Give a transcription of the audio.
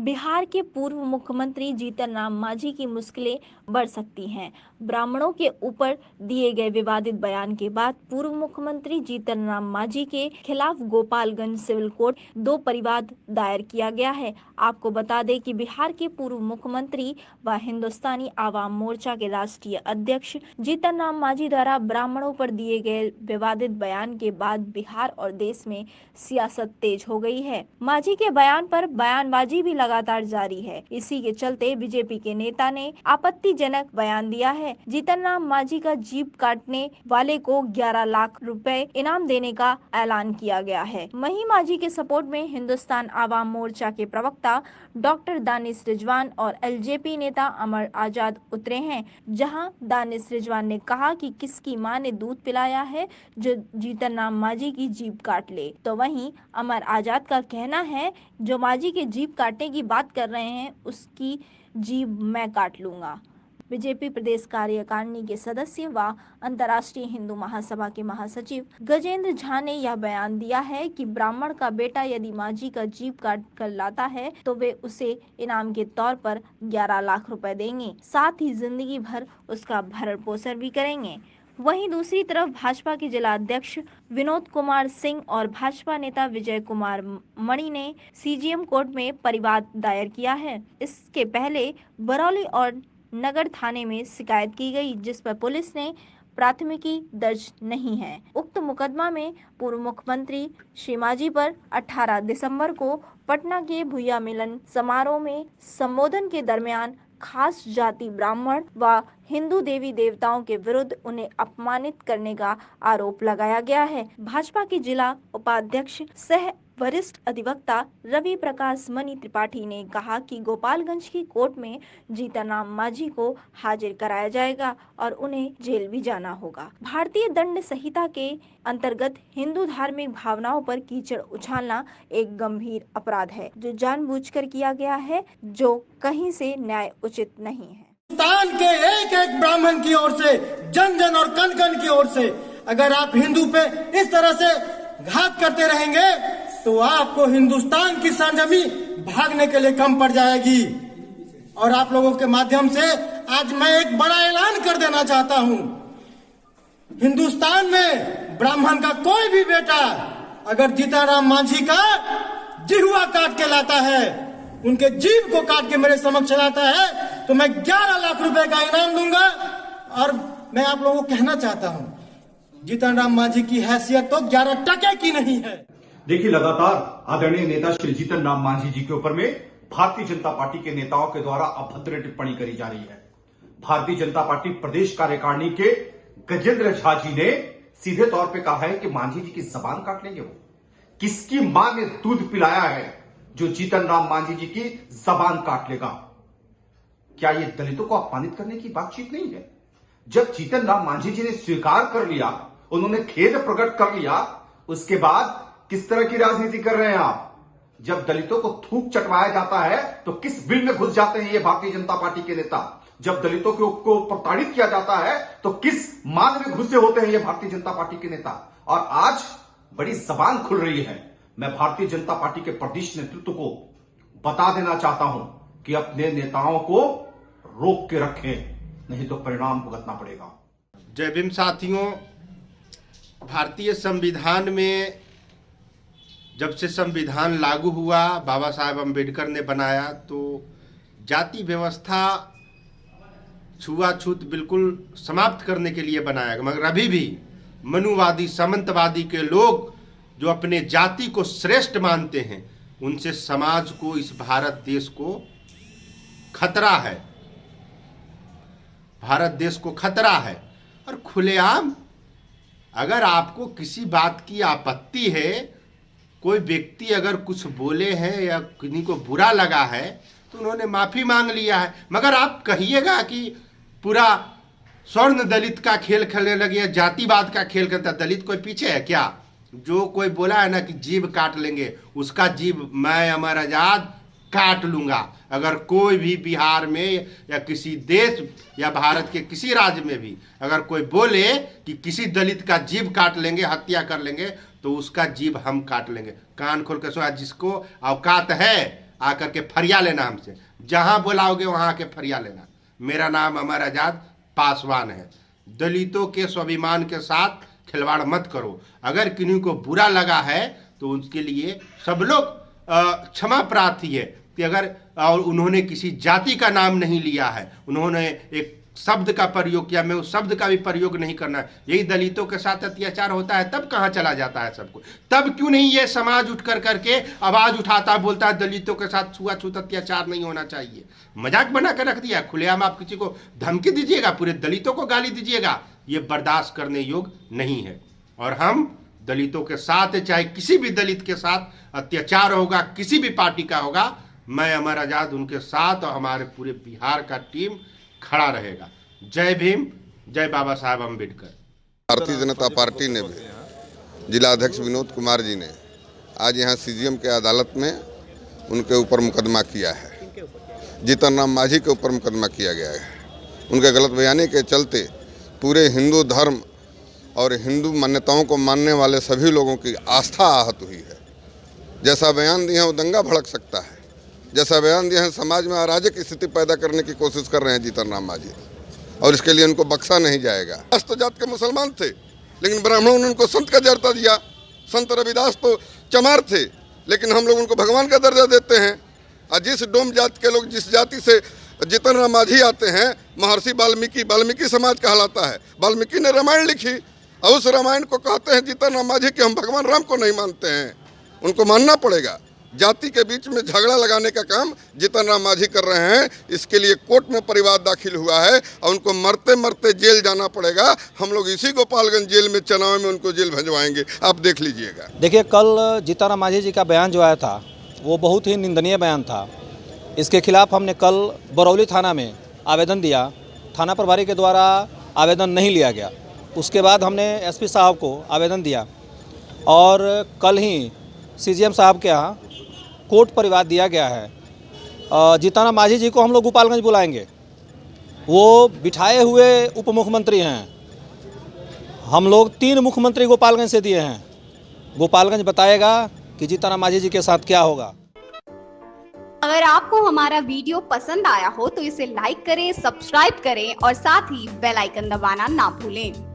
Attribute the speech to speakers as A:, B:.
A: बिहार के पूर्व मुख्यमंत्री जीतन राम मांझी की मुश्किलें बढ़ सकती हैं। ब्राह्मणों के ऊपर दिए गए विवादित बयान के बाद पूर्व मुख्यमंत्री जीतन राम मांझी के खिलाफ गोपालगंज सिविल कोर्ट 2 परिवाद दायर किया गया है। आपको बता दें कि बिहार के पूर्व मुख्यमंत्री व हिंदुस्तानी आवाम मोर्चा के राष्ट्रीय अध्यक्ष जीतन राम मांझी द्वारा ब्राह्मणों पर दिए गए विवादित बयान के बाद बिहार और देश में सियासत तेज हो गई है। मांझी के बयान पर बयानबाजी भी लगातार जारी है। इसी के चलते बीजेपी के नेता ने आपत्तिजनक बयान दिया है। जीतन राम मांझी का जीभ काटने वाले को 11 लाख रुपए इनाम देने का ऐलान किया गया है। वहीं मांझी के सपोर्ट में हिंदुस्तान आवाम मोर्चा के प्रवक्ता डॉक्टर दानिश रिजवान और एलजेपी नेता अमर आजाद उतरे हैं। जहां दानिश रिजवान ने कहा कि किसकी मां ने दूध पिलाया है जो जीतन राम मांझी की जीभ काट ले, तो वहीं अमर आजाद का कहना है जो मांझी के जीभ काटने की बात कर रहे हैं उसकी जीभ मैं काट लूंगा। बीजेपी प्रदेश कार्यकारिणी के सदस्य व अंतर्राष्ट्रीय हिंदू महासभा के महासचिव गजेंद्र झा ने यह बयान दिया है कि ब्राह्मण का बेटा यदि मांझी का जीभ काट कर लाता है तो वे उसे इनाम के तौर पर 11 लाख रुपए देंगे, साथ ही जिंदगी भर उसका भरण पोषण भी करेंगे। वहीं दूसरी तरफ भाजपा के जिला अध्यक्ष विनोद कुमार सिंह और भाजपा नेता विजय कुमार मणि ने सीजीएम कोर्ट में परिवाद दायर किया है। इसके पहले बरौली और नगर थाने में शिकायत की गई, जिस पर पुलिस ने प्राथमिकी दर्ज नहीं है। उक्त मुकदमा में पूर्व मुख्यमंत्री श्री मांझी पर 18 दिसंबर को पटना के भुइया मिलन समारोह में संबोधन के दरमियान खास जाति ब्राह्मण व हिंदू देवी देवताओं के विरुद्ध उन्हें अपमानित करने का आरोप लगाया गया है। भाजपा के जिला उपाध्यक्ष सह वरिष्ठ अधिवक्ता रवि प्रकाश मणि त्रिपाठी ने कहा कि गोपालगंज की कोर्ट में जीतन राम मांझी को हाजिर कराया जाएगा और उन्हें जेल भी जाना होगा। भारतीय दंड संहिता के अंतर्गत हिंदू धार्मिक भावनाओं पर कीचड़ उछालना एक गंभीर अपराध है जो जानबूझकर किया गया है, जो कहीं से न्याय उचित नहीं है।
B: हिंदुस्तान के एक एक ब्राह्मण की ओर से, जन जन और कण कण की ओर से अगर आप हिंदू पे इस तरह से घात करते रहेंगे तो आपको हिंदुस्तान की सरजमी भागने के लिए कम पड़ जाएगी। और आप लोगों के माध्यम से आज मैं एक बड़ा ऐलान कर देना चाहता हूं। हिंदुस्तान में ब्राह्मण का कोई भी बेटा अगर जीतन राम मांझी का जिह्वा काट के लाता है, उनके जीभ को काट के मेरे समक्ष लाता है, तो मैं 11 लाख रुपए का इनाम दूंगा। और मैं आप लोगों को कहना चाहता हूं, जीतन राम मांझी की हैसियत तो 11 टके की नहीं है।
C: देखिए, लगातार आदरणीय नेता श्री जीतन राम मांझी जी के ऊपर में भारतीय जनता पार्टी के नेताओं के द्वारा अभद्र टिप्पणी करी जा रही है। भारतीय जनता पार्टी प्रदेश कार्यकारिणी के गजेंद्र झा जी ने सीधे तौर पे कहा है कि मांझी जी की जबान काट लेंगे। वो किसकी मां ने दूध पिलाया है जो जीतन राम मांझी जी की जबान काट लेगा? क्या ये दलितों को अपमानित करने की बातचीत नहीं है? जब जीतन राम मांझी जी ने स्वीकार कर लिया, उन्होंने खेद प्रकट कर लिया, उसके बाद किस तरह की राजनीति कर रहे हैं आप? जब दलितों को थूक चटवाया जाता है तो किस बिल में घुस जाते हैं ये भारतीय जनता पार्टी के नेता? जब दलितों को प्रताड़ित किया जाता है तो किस मार्ग में घुसे होते हैं ये भारतीय जनता पार्टी के नेता? और आज बड़ी जबान खुल रही है। मैं भारतीय जनता पार्टी के प्रदेश नेतृत्व को बता देना चाहता हूं कि अपने नेताओं को रोक के रखें, नहीं तो परिणाम भुगतना पड़ेगा।
D: जय भीम साथियों, भारतीय संविधान में जब से संविधान लागू हुआ, बाबा साहेब अम्बेडकर ने बनाया, तो जाति व्यवस्था छुआछूत बिल्कुल समाप्त करने के लिए बनाया। मगर अभी भी मनुवादी सामंतवादी के लोग जो अपने जाति को श्रेष्ठ मानते हैं, उनसे समाज को, इस भारत देश को खतरा है। भारत देश को खतरा है। और खुलेआम अगर आपको किसी बात की आपत्ति है, कोई व्यक्ति अगर कुछ बोले हैं या किसी को बुरा लगा है तो उन्होंने माफी मांग लिया है। मगर आप कहिएगा कि पूरा स्वर्ण दलित का खेल खेलने लगे, जातिवाद का खेल करता, दलित कोई पीछे है क्या? जो कोई बोला है ना कि जीभ काट लेंगे, उसका जीभ मैं अमर आजाद काट लूंगा। अगर कोई भी बिहार में या किसी देश या भारत के किसी राज्य में भी अगर कोई बोले कि किसी दलित का जीभ काट लेंगे, हत्या कर लेंगे, तो उसका जीभ हम काट लेंगे। कान खोल कर सुना, जिसको औकात है आकर के फरिया लेना हमसे, जहां बुलाओगे वहां आके फरिया लेना। मेरा नाम अमर आजाद पासवान है। दलितों के स्वाभिमान के साथ खिलवाड़ मत करो। अगर किन्हीं को बुरा लगा है तो उसके लिए सब लोग क्षमा प्रार्थी है कि अगर और उन्होंने किसी जाति का नाम नहीं लिया है, उन्होंने एक शब्द का प्रयोग किया, मैं उस शब्द का भी प्रयोग नहीं करना है। यही दलितों के साथ अत्याचार होता है तब कहाँ चला जाता है सबको? तब क्यों नहीं ये समाज उठ कर करके आवाज उठाता, बोलता है दलितों के साथ छुआछूत अत्याचार नहीं होना चाहिए? मजाक बना कर रख दिया। खुलेआम आप किसी को धमकी दीजिएगा, पूरे दलितों को गाली दीजिएगा, ये बर्दाश्त करने योग्य नहीं है। और हम दलितों के साथ, चाहे किसी भी दलित के साथ अत्याचार होगा, किसी भी पार्टी का होगा, मैं अमर आजाद उनके साथ और हमारे पूरे बिहार का टीम खड़ा रहेगा। जय भीम, जय बाबा साहब अम्बेडकर।
E: भारतीय जनता पार्टी ने भी जिला अध्यक्ष विनोद कुमार जी ने आज यहाँ सीजीएम के अदालत में उनके ऊपर मुकदमा किया है। जीतन राम मांझी के ऊपर मुकदमा किया गया है। उनके गलत बयानी के चलते पूरे हिंदू धर्म और हिंदू मान्यताओं को मानने वाले सभी लोगों की आस्था आहत हुई है। जैसा बयान दिए हैं वो दंगा भड़क सकता है। जैसा बयान दिए हैं समाज में अराजक स्थिति पैदा करने की कोशिश कर रहे हैं जीतन राम मांझी, और इसके लिए उनको बख्शा नहीं जाएगा। अस्त जात के मुसलमान थे, लेकिन ब्राह्मणों ने उनको संत का दर्जा दिया। संत रविदास तो चमार थे, लेकिन हम लोग उनको भगवान का दर्जा देते हैं। और जिस डोम जात के लोग, जिस जाति से जीतन राम मांझी आते हैं, महर्षि वाल्मीकि समाज कहलाता है। वाल्मीकि ने रामायण लिखी और उस रामायण को कहते हैं जीतन राम मांझी कि हम भगवान राम को नहीं मानते हैं। उनको मानना पड़ेगा। जाति के बीच में झगड़ा लगाने का काम जीतन राम मांझी कर रहे हैं। इसके लिए कोर्ट में परिवाद दाखिल हुआ है और उनको मरते मरते जेल जाना पड़ेगा। हम लोग इसी गोपालगंज जेल में, चुनाव में उनको जेल भिजवाएंगे, आप देख लीजिएगा।
F: देखिए, कल जीतन राम मांझी जी का बयान जो आया था वो बहुत ही निंदनीय बयान था। इसके खिलाफ हमने कल बरौली थाना में आवेदन दिया। थाना प्रभारी के द्वारा आवेदन नहीं लिया गया। उसके बाद हमने एसपी साहब को आवेदन दिया और कल ही सीजीएम साहब के यहाँ कोर्ट परिवाद दिया गया है। जीतन राम मांझी जी को हम लोग गोपालगंज बुलाएंगे। वो बिठाए हुए उप मुख्यमंत्री हैं। हम लोग 3 मुख्यमंत्री गोपालगंज से दिए हैं। गोपालगंज बताएगा कि जीतन राम मांझी जी के साथ क्या होगा।
G: अगर आपको हमारा वीडियो पसंद आया हो तो इसे लाइक करें, सब्सक्राइब करें और साथ ही बेल आइकन दबाना ना भूलें।